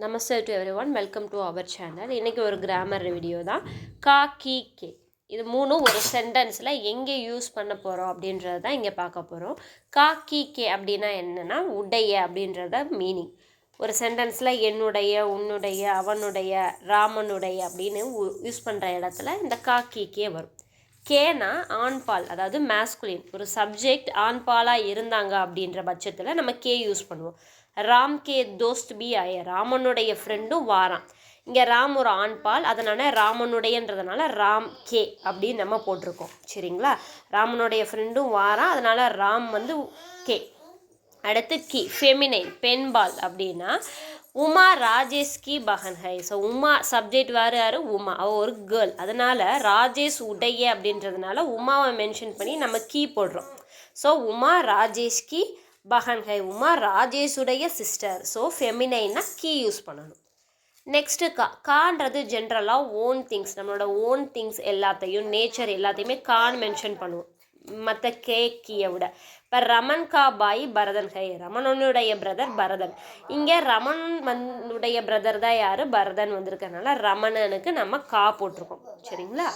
Namaste to everyone, welcome to our channel. இன்றைக்கி ஒரு grammar video தான். கா கி கே இது மூணும் ஒரு சென்டென்ஸில் எங்கே யூஸ் பண்ண போகிறோம் அப்படின்றது தான் இங்கே பார்க்க போகிறோம். கா கி கே அப்படின்னா என்னென்னா உடைய அப்படின்றத மீனிங். ஒரு சென்டென்ஸில் என்னுடைய, உன்னுடைய, அவனுடைய, ராமனுடைய அப்படின்னு யூஸ் பண்ணுற இடத்துல இந்த கா கி கே வரும். கேனா ஆண்பால், அதாவது மேஸ்குலின். ஒரு சப்ஜெக்ட் ஆண்பாலாக இருந்தாங்க அப்படின்ற பட்சத்தில் நம்ம கே யூஸ் பண்ணுவோம். ராம் கே தோஸ்த் பி ஆய, ராமனுடைய ஃப்ரெண்டும் வாரான். இங்கே ராம் ஒரு ஆண்பால், அதனால ராமனுடையன்றதுனால ராம் கே அப்படின்னு நம்ம போட்டிருக்கோம். சரிங்களா? ராமனுடைய ஃப்ரெண்டும் வாரான், அதனால ராம் வந்து கே. அடுத்து கி ஃபெமினைன், பெண்பால் அப்படின்னா உமா ராஜேஷ் கி பகன் ஹை. ஸோ உமா சப்ஜெக்ட் வேறு யார்? உமா, அவள் ஒரு கேர்ள். அதனால் ராஜேஷ் உடைய அப்படின்றதுனால உமாவை மென்ஷன் பண்ணி நம்ம கீ போடுறோம். ஸோ உமா ராஜேஷ் கி பகன் ஹை, உமா ராஜேஷுடைய சிஸ்டர். ஸோ ஃபெமினைன்னா கீ யூஸ் பண்ணணும். நெக்ஸ்ட்டு கான்றது ஜென்ரலாக ஓன் திங்ஸ், நம்மளோட ஓன் திங்ஸ் எல்லாத்தையும், நேச்சர் எல்லாத்தையுமே கான் மென்ஷன் பண்ணுவோம் மற்ற கீயை விட. இப்போ ரமன் கா பாய் பரதன் ஹை, ரமணனுடைய பிரதர் பரதன். இங்கே ரமனுடைய பிரதர் தான் யார்? பரதன் வந்திருக்கனால ரமணனுக்கு நம்ம கா போட்டிருக்கோம். சரிங்களா?